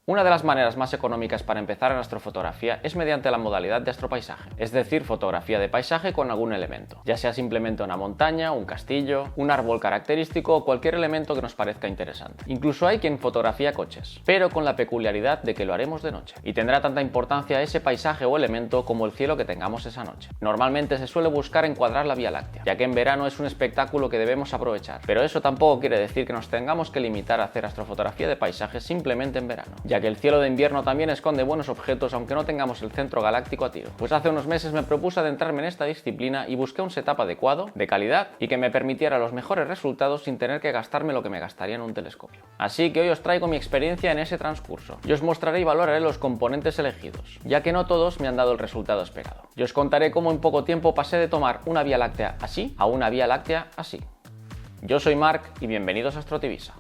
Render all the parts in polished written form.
Una de las maneras más económicas para empezar en astrofotografía es mediante la modalidad de astropaisaje, es decir, fotografía de paisaje con algún elemento, ya sea simplemente una montaña, un castillo, un árbol característico o cualquier elemento que nos parezca interesante. Incluso hay quien fotografía coches, pero con la peculiaridad de que lo haremos de noche, y tendrá tanta importancia ese paisaje o elemento como el cielo que tengamos esa noche. Normalmente se suele buscar encuadrar la Vía Láctea, ya que en verano es un espectáculo que debemos aprovechar, pero eso tampoco quiere decir que nos tengamos que limitar a hacer astrofotografía de paisaje simplemente en verano, ya que el cielo de invierno también esconde buenos objetos aunque no tengamos el centro galáctico a tiro. Pues hace unos meses me propuse adentrarme en esta disciplina y busqué un setup adecuado, de calidad y que me permitiera los mejores resultados sin tener que gastarme lo que me gastaría en un telescopio. Así que hoy os traigo mi experiencia en ese transcurso y os mostraré y valoraré los componentes elegidos, ya que no todos me han dado el resultado esperado. Y os contaré cómo en poco tiempo pasé de tomar una Vía Láctea así a una Vía Láctea así. Yo soy Marc y bienvenidos a Astrotivisa.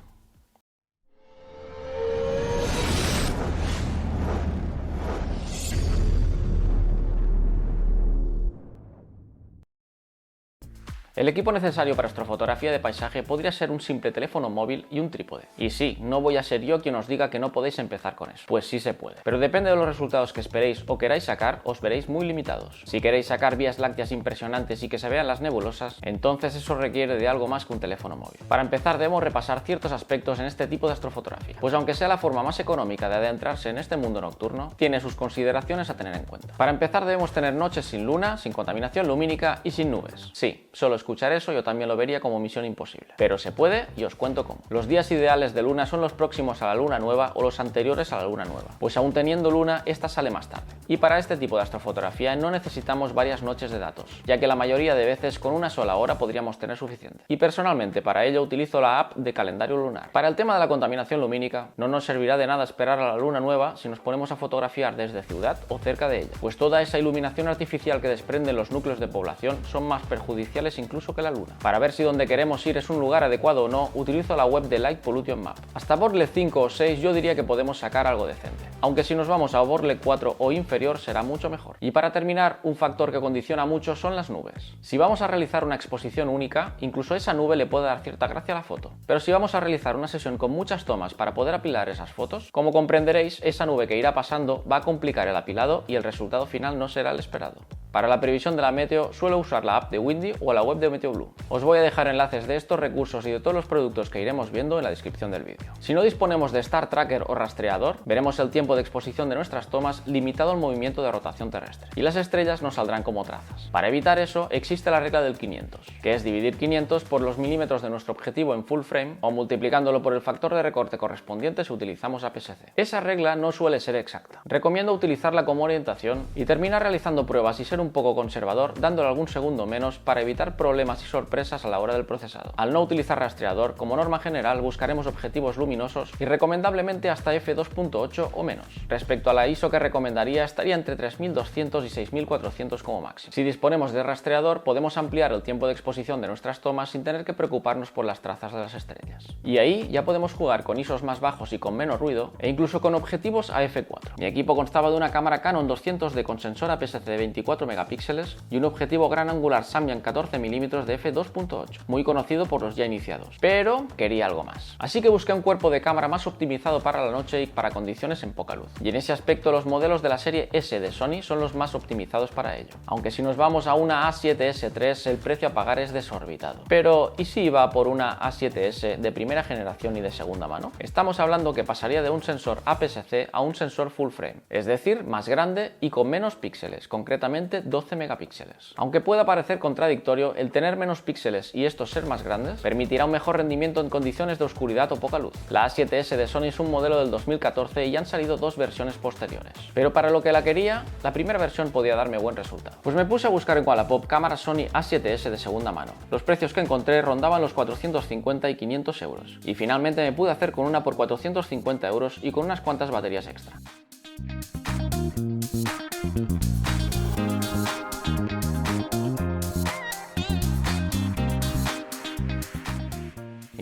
El equipo necesario para astrofotografía de paisaje podría ser un simple teléfono móvil y un trípode. Y sí, no voy a ser yo quien os diga que no podéis empezar con eso, pues sí se puede. Pero depende de los resultados que esperéis o queráis sacar, os veréis muy limitados. Si queréis sacar vías lácteas impresionantes y que se vean las nebulosas, entonces eso requiere de algo más que un teléfono móvil. Para empezar debemos repasar ciertos aspectos en este tipo de astrofotografía, pues aunque sea la forma más económica de adentrarse en este mundo nocturno, tiene sus consideraciones a tener en cuenta. Para empezar debemos tener noches sin luna, sin contaminación lumínica y sin nubes. Sí, solo escuchar eso yo también lo vería como misión imposible. Pero se puede y os cuento cómo. Los días ideales de luna son los próximos a la luna nueva o los anteriores a la luna nueva, pues aún teniendo luna, esta sale más tarde. Y para este tipo de astrofotografía no necesitamos varias noches de datos, ya que la mayoría de veces con una sola hora podríamos tener suficiente. Y personalmente para ello utilizo la app de calendario lunar. Para el tema de la contaminación lumínica, no nos servirá de nada esperar a la luna nueva si nos ponemos a fotografiar desde ciudad o cerca de ella, pues toda esa iluminación artificial que desprenden los núcleos de población son más perjudiciales incluso que la luna. Para ver si donde queremos ir es un lugar adecuado o no, utilizo la web de Light Pollution Map. Hasta Borle 5 o 6 yo diría que podemos sacar algo decente, aunque si nos vamos a Borle 4 o inferior será mucho mejor. Y para terminar, un factor que condiciona mucho son las nubes. Si vamos a realizar una exposición única, incluso esa nube le puede dar cierta gracia a la foto. Pero si vamos a realizar una sesión con muchas tomas para poder apilar esas fotos, como comprenderéis, esa nube que irá pasando va a complicar el apilado y el resultado final no será el esperado. Para la previsión de la meteo suelo usar la app de Windy o la web de MeteoBlue. Os voy a dejar enlaces de estos recursos y de todos los productos que iremos viendo en la descripción del vídeo. Si no disponemos de Star Tracker o rastreador, veremos el tiempo de exposición de nuestras tomas limitado al movimiento de rotación terrestre, y las estrellas nos saldrán como trazas. Para evitar eso existe la regla del 500, que es dividir 500 por los milímetros de nuestro objetivo en full frame o multiplicándolo por el factor de recorte correspondiente si utilizamos APS-C. Esa regla no suele ser exacta. Recomiendo utilizarla como orientación y terminar realizando pruebas y ser un poco conservador dándole algún segundo menos para evitar problemas y sorpresas a la hora del procesado. Al no utilizar rastreador, como norma general buscaremos objetivos luminosos y recomendablemente hasta f2.8 o menos. Respecto a la ISO que recomendaría estaría entre 3200 y 6400 como máximo. Si disponemos de rastreador podemos ampliar el tiempo de exposición de nuestras tomas sin tener que preocuparnos por las trazas de las estrellas. Y ahí ya podemos jugar con ISOs más bajos y con menos ruido e incluso con objetivos a f4. Mi equipo constaba de una cámara Canon 200D con sensor APS-C de 24 megapíxeles y un objetivo gran angular Samyang 14 mm de f2.8, muy conocido por los ya iniciados, pero quería algo más. Así que busqué un cuerpo de cámara más optimizado para la noche y para condiciones en poca luz. Y en ese aspecto los modelos de la serie S de Sony son los más optimizados para ello. Aunque si nos vamos a una A7S III el precio a pagar es desorbitado. Pero ¿y si iba por una A7S de primera generación y de segunda mano? Estamos hablando que pasaría de un sensor APS-C a un sensor full frame, es decir, más grande y con menos píxeles, concretamente 12 megapíxeles. Aunque pueda parecer contradictorio, el tener menos píxeles y estos ser más grandes permitirá un mejor rendimiento en condiciones de oscuridad o poca luz. La A7S de Sony es un modelo del 2014 y han salido dos versiones posteriores. Pero para lo que la quería, la primera versión podía darme buen resultado. Pues me puse a buscar en Wallapop cámaras Sony A7S de segunda mano. Los precios que encontré rondaban los 450 y 500 euros. Y finalmente me pude hacer con una por 450 euros y con unas cuantas baterías extra.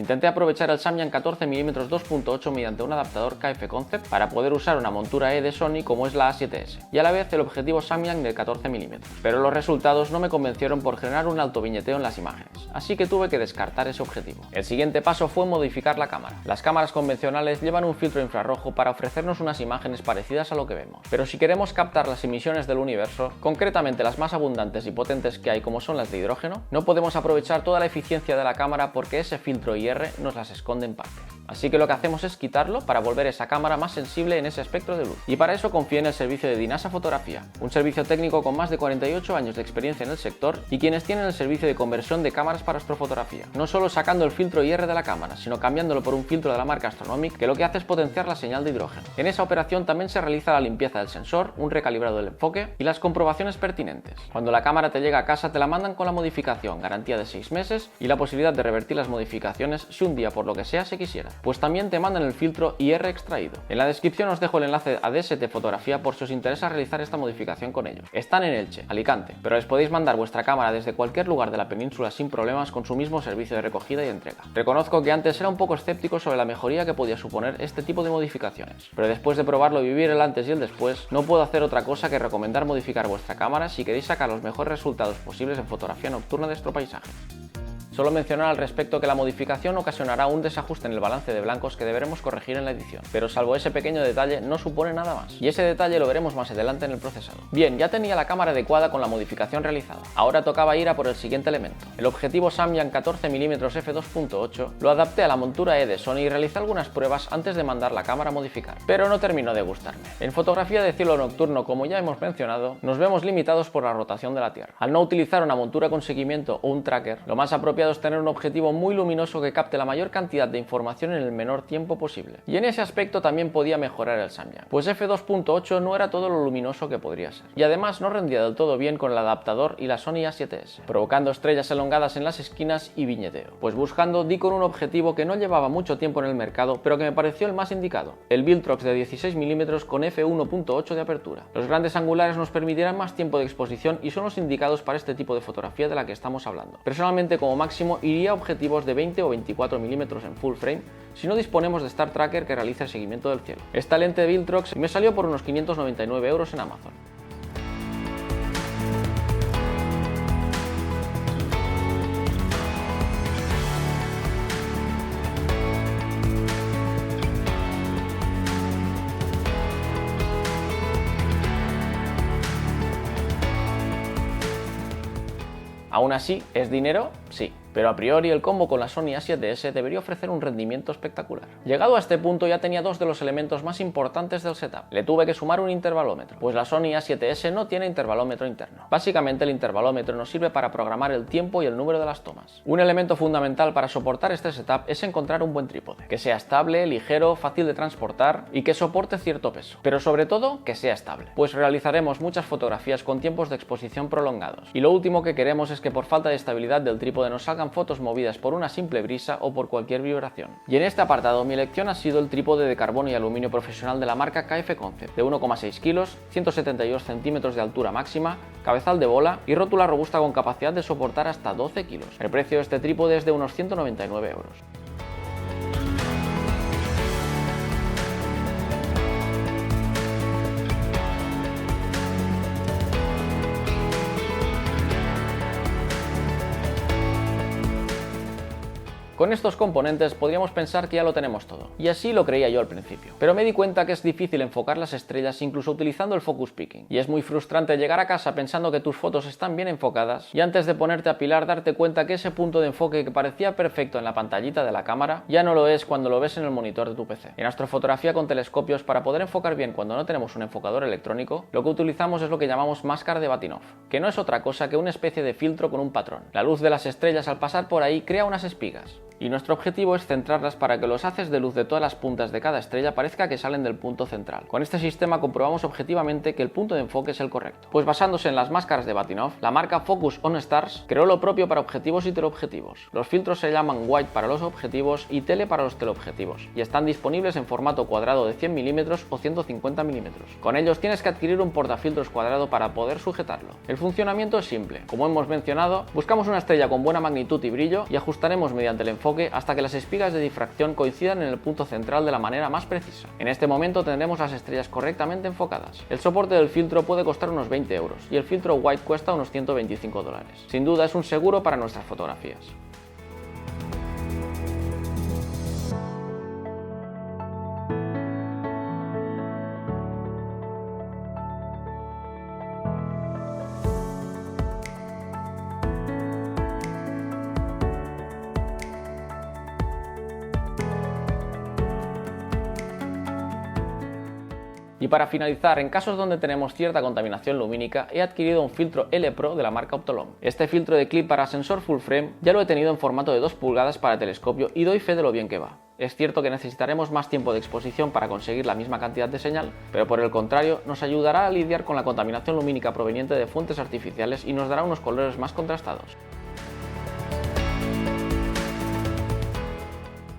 Intenté aprovechar el Samyang 14mm 2.8 mediante un adaptador KF Concept para poder usar una montura E de Sony como es la A7S y a la vez el objetivo Samyang de 14mm, pero los resultados no me convencieron por generar un alto viñeteo en las imágenes, así que tuve que descartar ese objetivo. El siguiente paso fue modificar la cámara. Las cámaras convencionales llevan un filtro infrarrojo para ofrecernos unas imágenes parecidas a lo que vemos, pero si queremos captar las emisiones del universo, concretamente las más abundantes y potentes que hay como son las de hidrógeno, no podemos aprovechar toda la eficiencia de la cámara porque ese filtro IR nos las esconde en parte. Así que lo que hacemos es quitarlo para volver esa cámara más sensible en ese espectro de luz. Y para eso confié en el servicio de Dynasa Fotografía, un servicio técnico con más de 48 años de experiencia en el sector y quienes tienen el servicio de conversión de cámaras para astrofotografía. No solo sacando el filtro IR de la cámara, sino cambiándolo por un filtro de la marca Astronomic que lo que hace es potenciar la señal de hidrógeno. En esa operación también se realiza la limpieza del sensor, un recalibrado del enfoque y las comprobaciones pertinentes. Cuando la cámara te llega a casa te la mandan con la modificación, garantía de 6 meses y la posibilidad de revertir las modificaciones si un día por lo que sea se quisiera. Pues también te mandan el filtro IR extraído. En la descripción os dejo el enlace a DST Fotografía por si os interesa realizar esta modificación con ellos. Están en Elche, Alicante, pero les podéis mandar vuestra cámara desde cualquier lugar de la península sin problemas con su mismo servicio de recogida y entrega. Reconozco que antes era un poco escéptico sobre la mejoría que podía suponer este tipo de modificaciones, pero después de probarlo y vivir el antes y el después, no puedo hacer otra cosa que recomendar modificar vuestra cámara si queréis sacar los mejores resultados posibles en fotografía nocturna de vuestro paisaje. Solo mencionar al respecto que la modificación ocasionará un desajuste en el balance de blancos que deberemos corregir en la edición, pero salvo ese pequeño detalle no supone nada más, y ese detalle lo veremos más adelante en el procesado. Bien, ya tenía la cámara adecuada con la modificación realizada, ahora tocaba ir a por el siguiente elemento. El objetivo Samyang 14mm f2.8 lo adapté a la montura E de Sony y realicé algunas pruebas antes de mandar la cámara a modificar, pero no terminó de gustarme. En fotografía de cielo nocturno, como ya hemos mencionado, nos vemos limitados por la rotación de la Tierra. Al no utilizar una montura con seguimiento o un tracker, lo más apropiado es tener un objetivo muy luminoso que capte la mayor cantidad de información en el menor tiempo posible. Y en ese aspecto también podía mejorar el Samyang, pues f2.8 no era todo lo luminoso que podría ser. Y además no rendía del todo bien con el adaptador y la Sony A7S, provocando estrellas elongadas en las esquinas y viñeteo. Pues buscando di con un objetivo que no llevaba mucho tiempo en el mercado, pero que me pareció el más indicado, el Viltrox de 16mm con f1.8 de apertura. Los grandes angulares nos permitirán más tiempo de exposición y son los indicados para este tipo de fotografía de la que estamos hablando. Personalmente, como máximo, iría a objetivos de 20 o 24 mm en full frame si no disponemos de Star Tracker que realice el seguimiento del cielo. Esta lente de Viltrox me salió por unos 599 € en Amazon. Aún así, ¿es dinero? Sí. Pero a priori el combo con la Sony A7S debería ofrecer un rendimiento espectacular. Llegado a este punto ya tenía dos de los elementos más importantes del setup. Le tuve que sumar un intervalómetro, pues la Sony A7S no tiene intervalómetro interno. Básicamente el intervalómetro nos sirve para programar el tiempo y el número de las tomas. Un elemento fundamental para soportar este setup es encontrar un buen trípode, que sea estable, ligero, fácil de transportar y que soporte cierto peso, pero sobre todo que sea estable, pues realizaremos muchas fotografías con tiempos de exposición prolongados y lo último que queremos es que por falta de estabilidad del trípode nos salgan fotos movidas por una simple brisa o por cualquier vibración. Y en este apartado mi elección ha sido el trípode de carbono y aluminio profesional de la marca KF Concept, de 1,6 kg, 172 centímetros de altura máxima, cabezal de bola y rótula robusta con capacidad de soportar hasta 12 kilos. El precio de este trípode es de unos 199 €. Con estos componentes podríamos pensar que ya lo tenemos todo, y así lo creía yo al principio. Pero me di cuenta que es difícil enfocar las estrellas incluso utilizando el focus picking, y es muy frustrante llegar a casa pensando que tus fotos están bien enfocadas y antes de ponerte a pilar darte cuenta que ese punto de enfoque que parecía perfecto en la pantallita de la cámara ya no lo es cuando lo ves en el monitor de tu PC. En astrofotografía con telescopios, para poder enfocar bien cuando no tenemos un enfocador electrónico, lo que utilizamos es lo que llamamos máscara de Bahtinov, que no es otra cosa que una especie de filtro con un patrón. La luz de las estrellas al pasar por ahí crea unas espigas, y nuestro objetivo es centrarlas para que los haces de luz de todas las puntas de cada estrella parezca que salen del punto central. Con este sistema comprobamos objetivamente que el punto de enfoque es el correcto. Pues basándose en las máscaras de Bahtinov, la marca Focus on Stars creó lo propio para objetivos y teleobjetivos. Los filtros se llaman White para los objetivos y Tele para los teleobjetivos, y están disponibles en formato cuadrado de 100 mm o 150 mm. Con ellos tienes que adquirir un portafiltros cuadrado para poder sujetarlo. El funcionamiento es simple. Como hemos mencionado, buscamos una estrella con buena magnitud y brillo y ajustaremos mediante el enfoque enfoque hasta que las espigas de difracción coincidan en el punto central de la manera más precisa. En este momento tendremos las estrellas correctamente enfocadas. El soporte del filtro puede costar unos 20 euros y el filtro White cuesta unos 125 dólares. Sin duda es un seguro para nuestras fotografías. Y para finalizar, en casos donde tenemos cierta contaminación lumínica, he adquirido un filtro L Pro de la marca Optolom. Este filtro de clip para sensor full frame ya lo he tenido en formato de 2 pulgadas para telescopio y doy fe de lo bien que va. Es cierto que necesitaremos más tiempo de exposición para conseguir la misma cantidad de señal, pero por el contrario nos ayudará a lidiar con la contaminación lumínica proveniente de fuentes artificiales y nos dará unos colores más contrastados.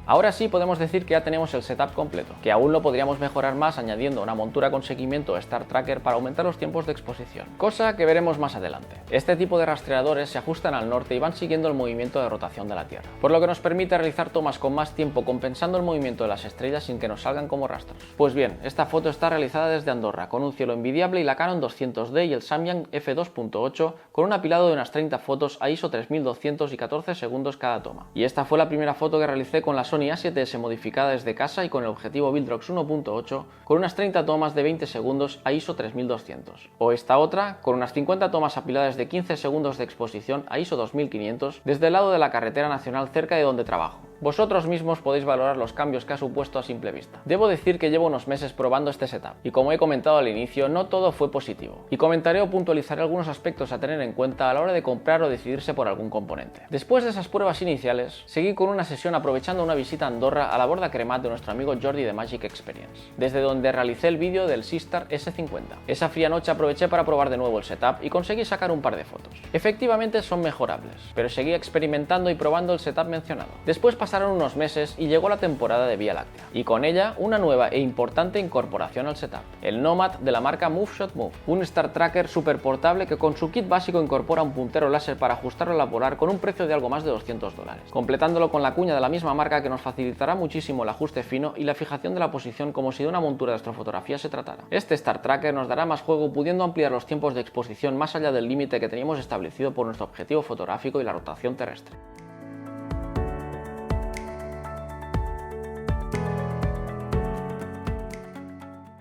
Ahora sí podemos decir que ya tenemos el setup completo, que aún lo podríamos mejorar más añadiendo una montura con seguimiento Star Tracker para aumentar los tiempos de exposición, cosa que veremos más adelante. Este tipo de rastreadores se ajustan al norte y van siguiendo el movimiento de rotación de la Tierra, por lo que nos permite realizar tomas con más tiempo compensando el movimiento de las estrellas sin que nos salgan como rastros. Pues bien, esta foto está realizada desde Andorra, con un cielo envidiable y la Canon 200D y el Samyang f2.8 con un apilado de unas 30 fotos a ISO 3200 y 14 segundos cada toma. Y esta fue la primera foto que realicé con la Sony A7S modificada desde casa y con el objetivo Viltrox 1.8 con unas 30 tomas de 20 segundos a ISO 3200. O esta otra con unas 50 tomas apiladas de 15 segundos de exposición a ISO 2500 desde el lado de la carretera nacional cerca de donde trabajo. Vosotros mismos podéis valorar los cambios que ha supuesto a simple vista. Debo decir que llevo unos meses probando este setup y como he comentado al inicio, no todo fue positivo. Y comentaré o puntualizaré algunos aspectos a tener en cuenta a la hora de comprar o decidirse por algún componente. Después de esas pruebas iniciales, seguí con una sesión aprovechando una visita a Andorra a la borda Cremat de nuestro amigo Jordi de Magic Experience, desde donde realicé el vídeo del Seastar S50. Esa fría noche aproveché para probar de nuevo el setup y conseguí sacar un par de fotos. Efectivamente son mejorables, pero seguí experimentando y probando el setup mencionado. Después pasaron unos meses y llegó la temporada de Vía Láctea, y con ella una nueva e importante incorporación al setup, el Nomad de la marca MoveShot Move, un Star Tracker super portable que con su kit básico incorpora un puntero láser para ajustarlo a la polar con un precio de algo más de 200 dólares, completándolo con la cuña de la misma marca que nos facilitará muchísimo el ajuste fino y la fijación de la posición como si de una montura de astrofotografía se tratara. Este Star Tracker nos dará más juego pudiendo ampliar los tiempos de exposición más allá del límite que teníamos establecido por nuestro objetivo fotográfico y la rotación terrestre.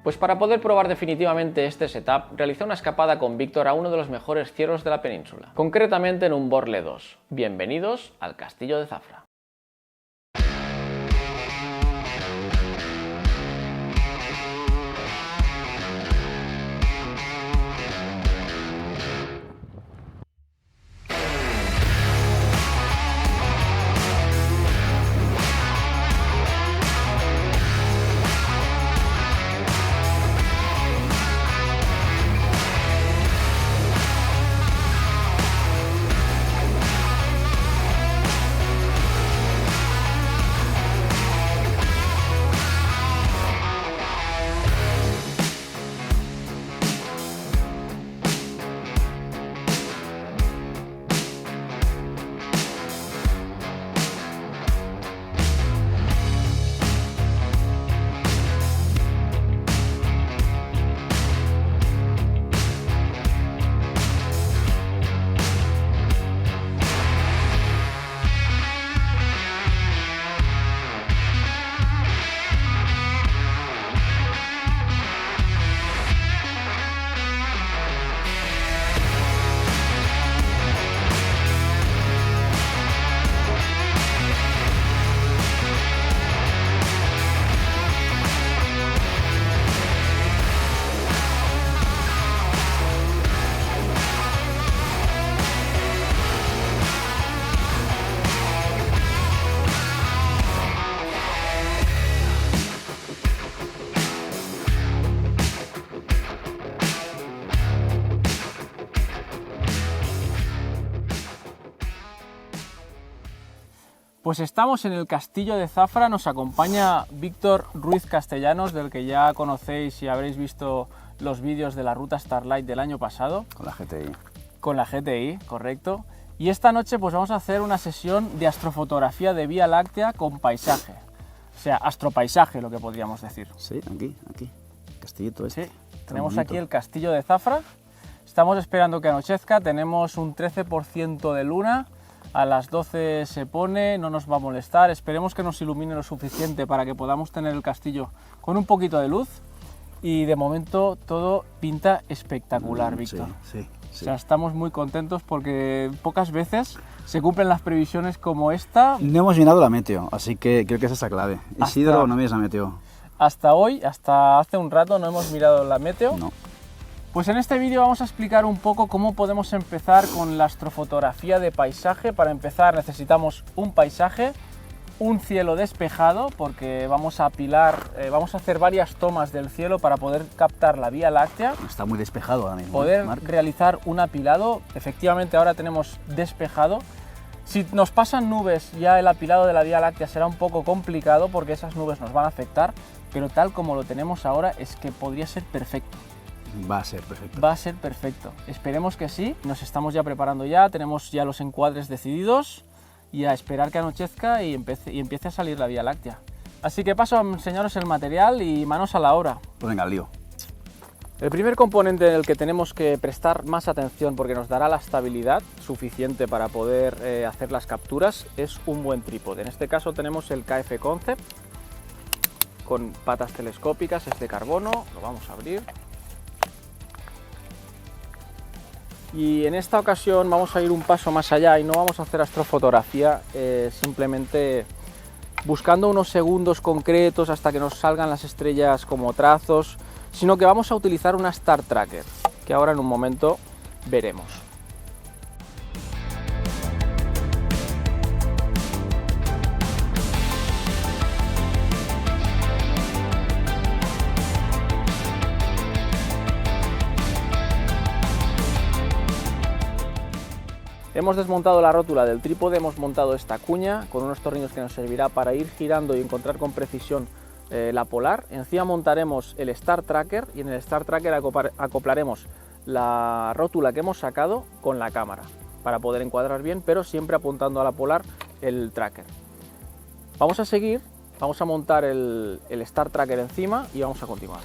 Pues para poder probar definitivamente este setup, realicé una escapada con Víctor a uno de los mejores cielos de la península, concretamente en un Borle 2. Bienvenidos al Castillo de Zafra. Pues estamos en el Castillo de Zafra, nos acompaña Víctor Ruiz Castellanos, del que ya conocéis y habréis visto los vídeos de la ruta Starlight del año pasado. Con la GTI. Con la GTI, correcto. Y esta noche pues vamos a hacer una sesión de astrofotografía de Vía Láctea con paisaje. O sea, astropaisaje, lo que podríamos decir. Sí, aquí. Castillito este. Sí, tenemos aquí el castillo de Zafra. Estamos esperando que anochezca, tenemos un 13% de luna. A las 12 se pone, no nos va a molestar. Esperemos que nos ilumine lo suficiente para que podamos tener el castillo con un poquito de luz. Y de momento todo pinta espectacular, Víctor. Sí. O sea, estamos muy contentos porque pocas veces se cumplen las previsiones como esta. No hemos mirado la meteo, así que creo que esa es la clave. Isidro, no mires la meteo. Hasta hoy, hasta hace un rato, no hemos mirado la meteo. No. Pues en este vídeo vamos a explicar un poco cómo podemos empezar con la astrofotografía de paisaje. Para empezar necesitamos un paisaje, un cielo despejado, porque vamos a vamos a hacer varias tomas del cielo para poder captar la Vía Láctea. Está muy despejado ahora mismo. Poder Marc. realizar un apilado. Efectivamente ahora tenemos despejado. Si nos pasan nubes, ya el apilado de la Vía Láctea será un poco complicado porque esas nubes nos van a afectar, pero tal como lo tenemos ahora es que podría ser perfecto. Va a ser perfecto. Va a ser perfecto. Esperemos que sí. Nos estamos ya preparando ya, tenemos ya los encuadres decididos y a esperar que anochezca y empiece a salir la Vía Láctea. Así que paso a enseñaros el material y manos a la obra. Pues venga, al lío. El primer componente en el que tenemos que prestar más atención porque nos dará la estabilidad suficiente para poder hacer las capturas es un buen trípode. En este caso tenemos el KF Concept con patas telescópicas, es de carbono, lo vamos a abrir. Y en esta ocasión vamos a ir un paso más allá y no vamos a hacer astrofotografía, simplemente buscando unos segundos concretos hasta que nos salgan las estrellas como trazos, sino que vamos a utilizar una Star Tracker, que ahora en un momento veremos. Hemos desmontado la rótula del trípode, hemos montado esta cuña con unos tornillos que nos servirá para ir girando y encontrar con precisión la polar. Encima montaremos el Star Tracker y en el Star Tracker acoplaremos la rótula que hemos sacado con la cámara para poder encuadrar bien, pero siempre apuntando a la polar el tracker. Vamos a seguir, vamos a montar el Star Tracker encima y vamos a continuar.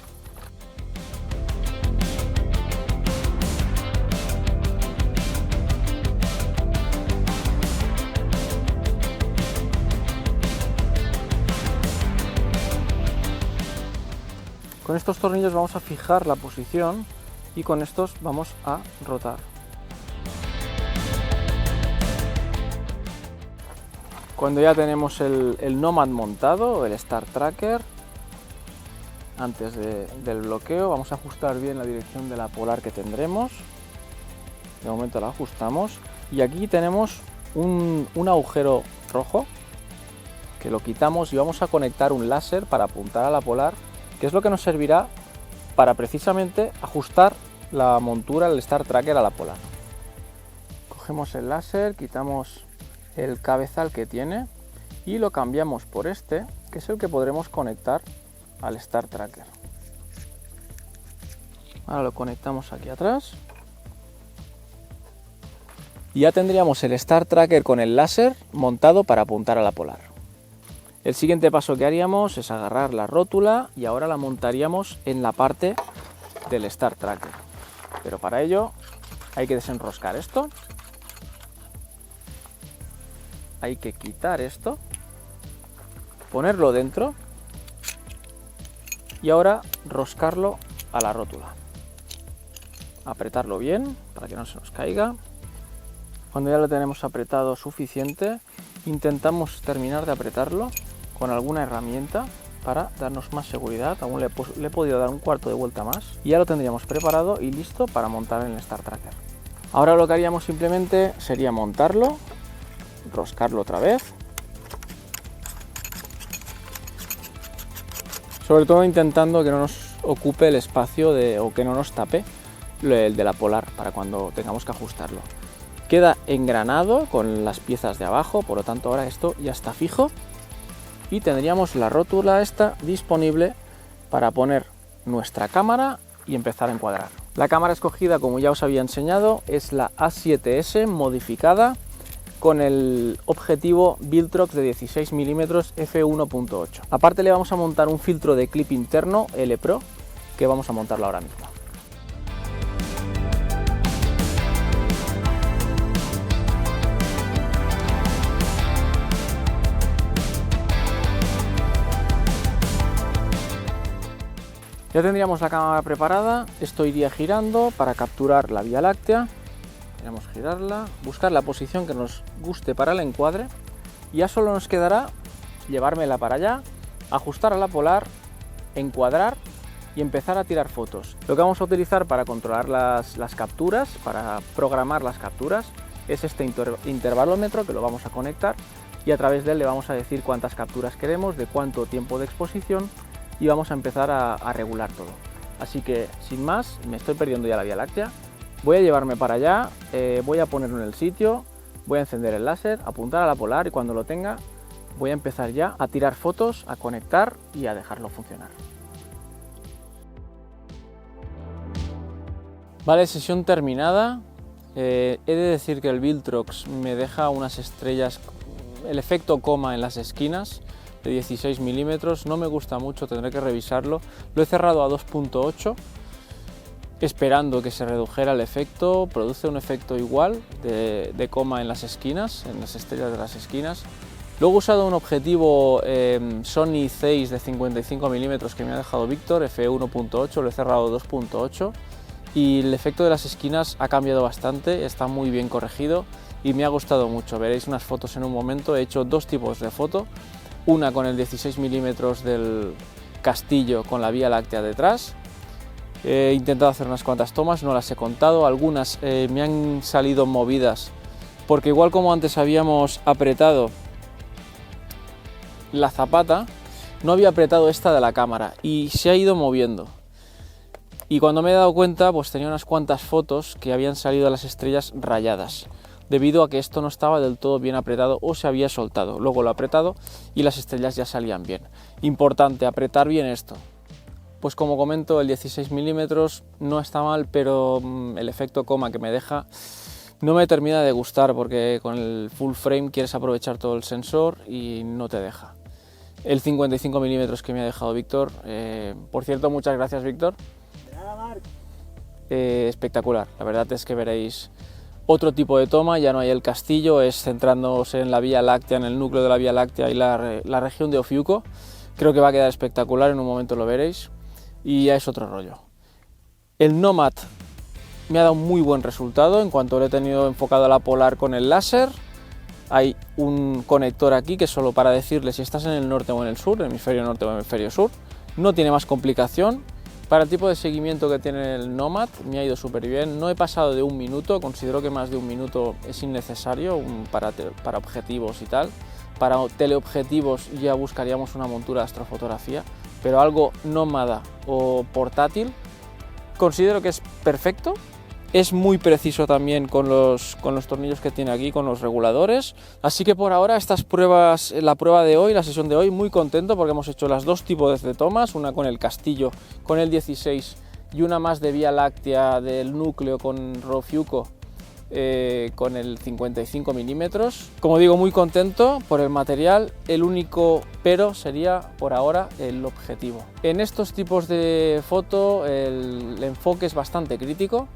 Con estos tornillos vamos a fijar la posición y con estos vamos a rotar. Cuando ya tenemos el Nomad montado, el Star Tracker, antes del bloqueo, vamos a ajustar bien la dirección de la polar que tendremos. De momento la ajustamos y aquí tenemos un agujero rojo que lo quitamos y vamos a conectar un láser para apuntar a la polar, que es lo que nos servirá para precisamente ajustar la montura del Star Tracker a la polar. Cogemos el láser, quitamos el cabezal que tiene y lo cambiamos por este, que es el que podremos conectar al Star Tracker. Ahora lo conectamos aquí atrás y ya tendríamos el Star Tracker con el láser montado para apuntar a la polar. El siguiente paso que haríamos es agarrar la rótula y ahora la montaríamos en la parte del Star Tracker. Pero para ello hay que desenroscar esto, hay que quitar esto, ponerlo dentro y ahora roscarlo a la rótula. Apretarlo bien para que no se nos caiga. Cuando ya lo tenemos apretado suficiente, intentamos terminar de apretarlo con alguna herramienta para darnos más seguridad. Aún le he podido dar un cuarto de vuelta más y ya lo tendríamos preparado y listo para montar en el Star Tracker. Ahora lo que haríamos simplemente sería montarlo, roscarlo otra vez, sobre todo intentando que no nos ocupe el espacio o que no nos tape el de la polar para cuando tengamos que ajustarlo. Queda engranado con las piezas de abajo, por lo tanto ahora esto ya está fijo y tendríamos la rótula esta disponible para poner nuestra cámara y empezar a encuadrar. La cámara escogida, como ya os había enseñado, es la A7S modificada con el objetivo Viltrox de 16 mm f1.8. Aparte le vamos a montar un filtro de clip interno L Pro que vamos a montarlo ahora mismo. Ya tendríamos la cámara preparada, esto iría girando para capturar la Vía Láctea. Queremos girarla, buscar la posición que nos guste para el encuadre y ya solo nos quedará llevármela para allá, ajustar a la polar, encuadrar y empezar a tirar fotos. Lo que vamos a utilizar para controlar las capturas, para programar las capturas, es este intervalómetro que lo vamos a conectar y a través de él le vamos a decir cuántas capturas queremos, de cuánto tiempo de exposición y vamos a empezar a regular todo. Así que sin más, me estoy perdiendo ya la Vía Láctea, voy a llevarme para allá, voy a ponerlo en el sitio, voy a encender el láser, apuntar a la polar y cuando lo tenga voy a empezar ya a tirar fotos, a conectar y a dejarlo funcionar. Vale, sesión terminada. He de decir que el Viltrox me deja unas estrellas, el efecto coma en las esquinas de 16 milímetros, no me gusta mucho, tendré que revisarlo. Lo he cerrado a 2.8 esperando que se redujera el efecto, produce un efecto igual de coma en las esquinas, en las estrellas de las esquinas. Luego he usado un objetivo Sony Zeiss de 55 milímetros que me ha dejado Víctor, f1.8, lo he cerrado a 2.8 y el efecto de las esquinas ha cambiado bastante, está muy bien corregido y me ha gustado mucho. Veréis unas fotos en un momento, he hecho dos tipos de foto. Una con el 16 milímetros del castillo con la Vía Láctea detrás. He intentado hacer unas cuantas tomas, no las he contado, algunas me han salido movidas porque igual como antes habíamos apretado la zapata, no había apretado esta de la cámara y se ha ido moviendo. Y cuando me he dado cuenta, pues tenía unas cuantas fotos que habían salido de las estrellas rayadas, debido a que esto no estaba del todo bien apretado o se había soltado. Luego lo he apretado y las estrellas ya salían bien. Importante, apretar bien esto. Pues como comento, el 16 milímetros no está mal, pero el efecto coma que me deja no me termina de gustar porque con el full frame quieres aprovechar todo el sensor y no te deja. El 55 milímetros que me ha dejado Víctor, por cierto, muchas gracias Víctor. De nada, Marc. Espectacular, la verdad es que veréis otro tipo de toma, ya no hay el castillo, es centrándose en la Vía Láctea, en el núcleo de la Vía Láctea y la región de Ofiuco. Creo que va a quedar espectacular, en un momento lo veréis y ya es otro rollo. El Nomad me ha dado un muy buen resultado en cuanto lo he tenido enfocado a la polar con el láser. Hay un conector aquí que es solo para decirle si estás en el norte o en el sur, hemisferio norte o hemisferio sur. No tiene más complicación. Para el tipo de seguimiento que tiene el Nomad me ha ido súper bien, no he pasado de un minuto, considero que más de un minuto es innecesario para objetivos y tal. Para teleobjetivos ya buscaríamos una montura de astrofotografía, pero algo nómada o portátil considero que es perfecto. Es muy preciso también con los tornillos que tiene aquí, con los reguladores. Así que por ahora estas pruebas, la prueba de hoy, la sesión de hoy, muy contento porque hemos hecho las dos tipos de tomas, una con el castillo, con el 16 y una más de Vía Láctea del núcleo con Ofiuco con el 55 milímetros. Como digo, muy contento por el material, el único pero sería por ahora el objetivo. En estos tipos de foto el enfoque es bastante crítico.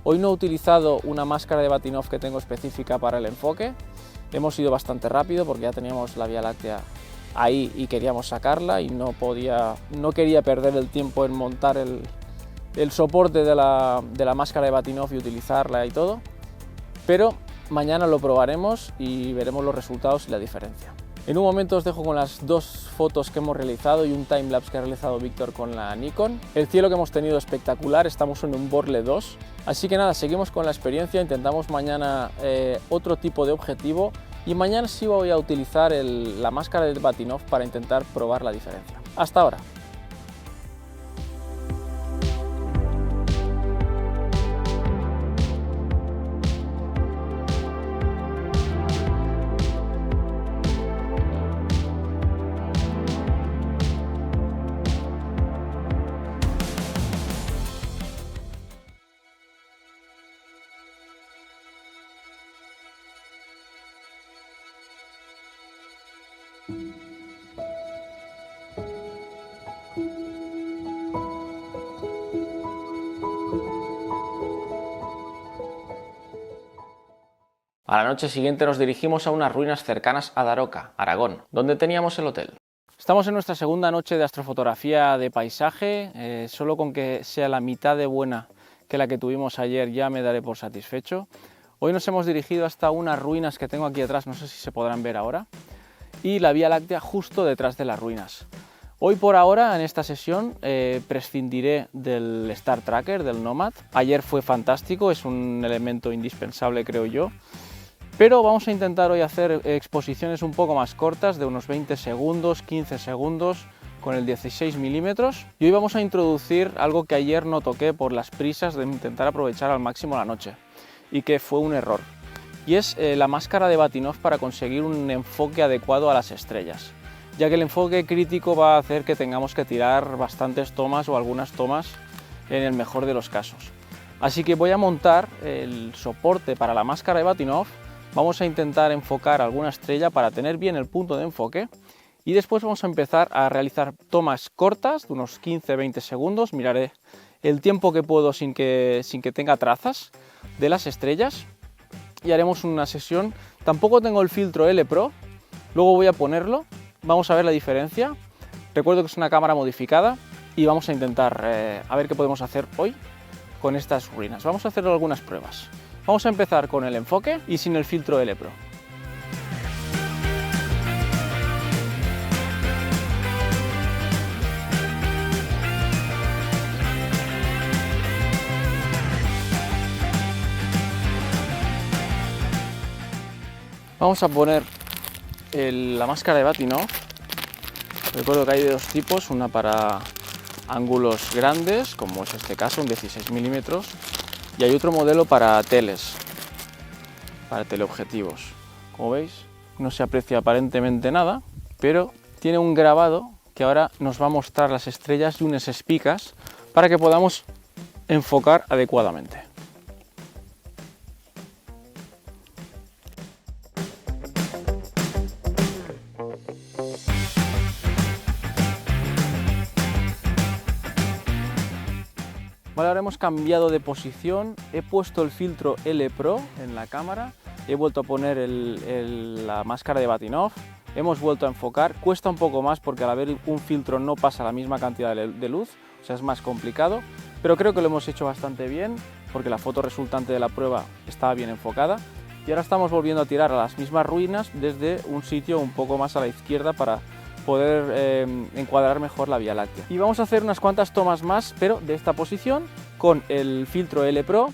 Hoy no he utilizado una máscara de Bahtinov que tengo específica para el enfoque. Hemos ido bastante rápido porque ya teníamos la Vía Láctea ahí y queríamos sacarla y no quería perder el tiempo en montar el soporte de la máscara de Bahtinov y utilizarla y todo. Pero mañana lo probaremos y veremos los resultados y la diferencia. En un momento os dejo con las dos fotos que hemos realizado y un timelapse que ha realizado Víctor con la Nikon. El cielo que hemos tenido espectacular, estamos en un Borle 2. Así que nada, seguimos con la experiencia, intentamos mañana otro tipo de objetivo y mañana sí voy a utilizar la máscara de Bahtinov para intentar probar la diferencia. Hasta ahora. A la noche siguiente nos dirigimos a unas ruinas cercanas a Daroca, Aragón, donde teníamos el hotel. Estamos en nuestra segunda noche de astrofotografía de paisaje, solo con que sea la mitad de buena que la que tuvimos ayer ya me daré por satisfecho. Hoy nos hemos dirigido hasta unas ruinas que tengo aquí atrás, no sé si se podrán ver ahora, y la Vía Láctea justo detrás de las ruinas. Hoy por ahora, en esta sesión, prescindiré del Star Tracker, del Nomad. Ayer fue fantástico, es un elemento indispensable creo yo. Pero vamos a intentar hoy hacer exposiciones un poco más cortas, de unos 20 segundos, 15 segundos, con el 16 milímetros. Y hoy vamos a introducir algo que ayer no toqué por las prisas de intentar aprovechar al máximo la noche, y que fue un error. Y es la máscara de Bahtinov para conseguir un enfoque adecuado a las estrellas, ya que el enfoque crítico va a hacer que tengamos que tirar bastantes tomas o algunas tomas en el mejor de los casos. Así que voy a montar el soporte para la máscara de Bahtinov. Vamos a intentar enfocar alguna estrella para tener bien el punto de enfoque y después vamos a empezar a realizar tomas cortas de unos 15-20 segundos. Miraré el tiempo que puedo sin que tenga trazas de las estrellas y haremos una sesión. Tampoco tengo el filtro L Pro, luego voy a ponerlo, vamos a ver la diferencia. Recuerdo que es una cámara modificada y vamos a intentar a ver qué podemos hacer hoy con estas ruinas. Vamos a hacer algunas pruebas. Vamos a empezar con el enfoque y sin el filtro L Pro. Vamos a poner la máscara de Bahtinov. Recuerdo que hay de dos tipos, una para ángulos grandes, como es este caso, un 16 milímetros, y hay otro modelo para teles, para teleobjetivos. Como veis, no se aprecia aparentemente nada, pero tiene un grabado que ahora nos va a mostrar las estrellas y unas espigas para que podamos enfocar adecuadamente. Vale, ahora hemos cambiado de posición, he puesto el filtro L Pro en la cámara, he vuelto a poner la máscara de Bahtinov, hemos vuelto a enfocar. Cuesta un poco más porque al haber un filtro no pasa la misma cantidad de luz, o sea, es más complicado, pero creo que lo hemos hecho bastante bien porque la foto resultante de la prueba estaba bien enfocada. Y ahora estamos volviendo a tirar a las mismas ruinas desde un sitio un poco más a la izquierda para poder encuadrar mejor la Vía Láctea. Y vamos a hacer unas cuantas tomas más, pero de esta posición, con el filtro L Pro.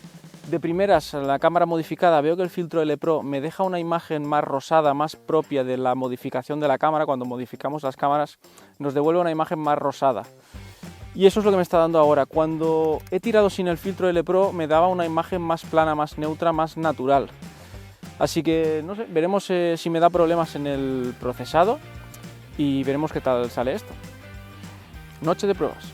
De primeras, en la cámara modificada, veo que el filtro L Pro me deja una imagen más rosada, más propia de la modificación de la cámara. Cuando modificamos las cámaras nos devuelve una imagen más rosada. Y eso es lo que me está dando ahora. Cuando he tirado sin el filtro L Pro me daba una imagen más plana, más neutra, más natural. Así que, no sé, veremos si me da problemas en el procesado. Y veremos qué tal sale esto. Noche de pruebas.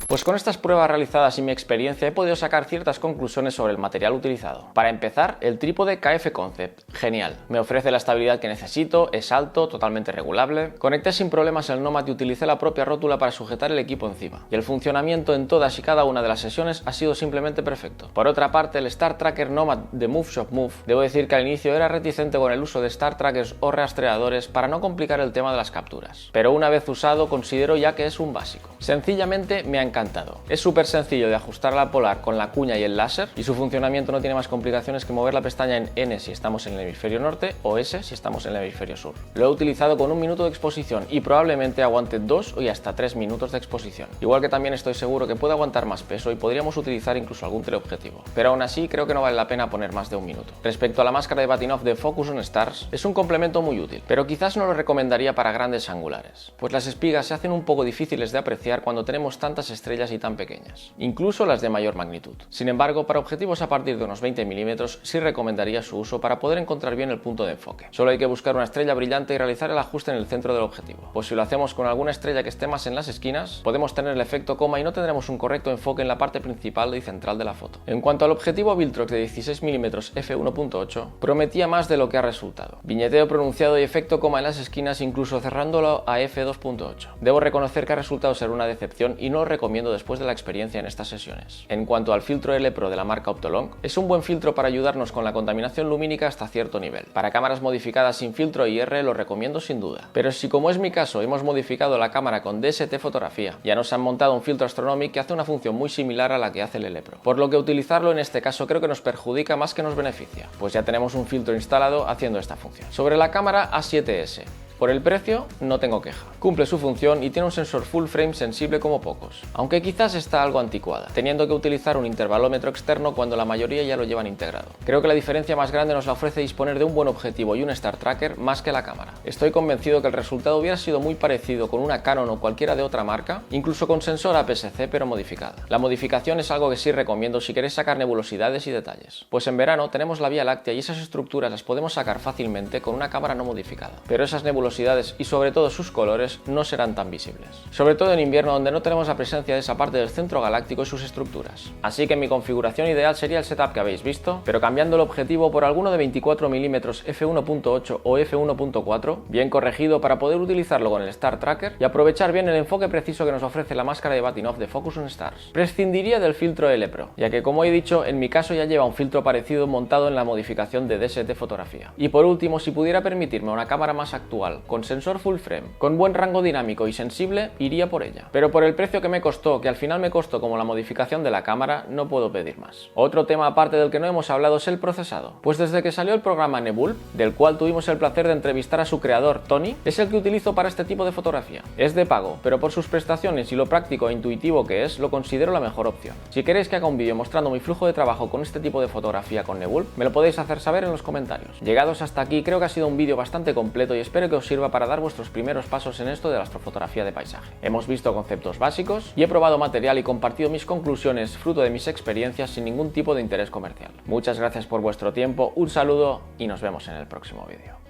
Pues con estas pruebas realizadas y mi experiencia he podido sacar ciertas conclusiones sobre el material utilizado. Para empezar, el trípode KF Concept, genial. Me ofrece la estabilidad que necesito, es alto, totalmente regulable. Conecté sin problemas el Nomad y utilicé la propia rótula para sujetar el equipo encima. Y el funcionamiento en todas y cada una de las sesiones ha sido simplemente perfecto. Por otra parte, el Star Tracker Nomad de Move Shop Move, debo decir que al inicio era reticente con el uso de Star Trackers o rastreadores para no complicar el tema de las capturas. Pero una vez usado, considero ya que es un básico. Sencillamente me ha encantado. Es súper sencillo de ajustar la polar con la cuña y el láser y su funcionamiento no tiene más complicaciones que mover la pestaña en N si estamos en el hemisferio norte o S si estamos en el hemisferio sur. Lo he utilizado con 1 minuto de exposición y probablemente aguante 2 y hasta 3 minutos de exposición. Igual que también estoy seguro que puede aguantar más peso y podríamos utilizar incluso algún teleobjetivo. Pero aún así creo que no vale la pena poner más de 1 minuto. Respecto a la máscara de Bahtinov de Focus on Stars, es un complemento muy útil, pero quizás no lo recomendaría para grandes angulares, pues las espigas se hacen un poco difíciles de apreciar cuando tenemos tantas estrellas estrellas y tan pequeñas, incluso las de mayor magnitud. Sin embargo, para objetivos a partir de unos 20 mm sí recomendaría su uso para poder encontrar bien el punto de enfoque. Solo hay que buscar una estrella brillante y realizar el ajuste en el centro del objetivo, pues si lo hacemos con alguna estrella que esté más en las esquinas, podemos tener el efecto coma y no tendremos un correcto enfoque en la parte principal y central de la foto. En cuanto al objetivo Viltrox de 16 mm f1.8, prometía más de lo que ha resultado. Viñeteo pronunciado y efecto coma en las esquinas, incluso cerrándolo a f2.8. Debo reconocer que ha resultado ser una decepción y no lo recomiendo después de la experiencia en estas sesiones. En cuanto al filtro L Pro de la marca Optolong, es un buen filtro para ayudarnos con la contaminación lumínica hasta cierto nivel. Para cámaras modificadas sin filtro IR lo recomiendo sin duda. Pero si, como es mi caso, hemos modificado la cámara con DST fotografía, ya nos han montado un filtro Astronomic que hace una función muy similar a la que hace el L Pro. Por lo que utilizarlo en este caso creo que nos perjudica más que nos beneficia, pues ya tenemos un filtro instalado haciendo esta función. Sobre la cámara A7S. Por el precio, no tengo queja. Cumple su función y tiene un sensor full frame sensible como pocos, aunque quizás está algo anticuada, teniendo que utilizar un intervalómetro externo cuando la mayoría ya lo llevan integrado. Creo que la diferencia más grande nos la ofrece disponer de un buen objetivo y un Star Tracker más que la cámara. Estoy convencido que el resultado hubiera sido muy parecido con una Canon o cualquiera de otra marca, incluso con sensor APS-C pero modificada. La modificación es algo que sí recomiendo si queréis sacar nebulosidades y detalles, pues en verano tenemos la Vía Láctea y esas estructuras las podemos sacar fácilmente con una cámara no modificada, pero esas nebulosidades y sobre todo sus colores no serán tan visibles, sobre todo en invierno donde no tenemos la presencia de esa parte del centro galáctico y sus estructuras. Así que mi configuración ideal sería el setup que habéis visto, pero cambiando el objetivo por alguno de 24 mm f1.8 o f1.4, bien corregido para poder utilizarlo con el Star Tracker y aprovechar bien el enfoque preciso que nos ofrece la máscara de Bahtinov de Focus on Stars. Prescindiría del filtro L Pro, ya que como he dicho, en mi caso ya lleva un filtro parecido montado en la modificación de DST fotografía. Y por último, si pudiera permitirme una cámara más actual, con sensor full frame, con buen rango dinámico y sensible, iría por ella. Pero por el precio que me costó, que al final me costó como la modificación de la cámara, no puedo pedir más. Otro tema aparte del que no hemos hablado es el procesado. Pues desde que salió el programa Nebulb, del cual tuvimos el placer de entrevistar a su creador, Tony, es el que utilizo para este tipo de fotografía. Es de pago, pero por sus prestaciones y lo práctico e intuitivo que es, lo considero la mejor opción. Si queréis que haga un vídeo mostrando mi flujo de trabajo con este tipo de fotografía con Nebulb, me lo podéis hacer saber en los comentarios. Llegados hasta aquí, creo que ha sido un vídeo bastante completo y espero que os sirva para dar vuestros primeros pasos en esto de la astrofotografía de paisaje. Hemos visto conceptos básicos y he probado material y compartido mis conclusiones fruto de mis experiencias sin ningún tipo de interés comercial. Muchas gracias por vuestro tiempo, un saludo y nos vemos en el próximo vídeo.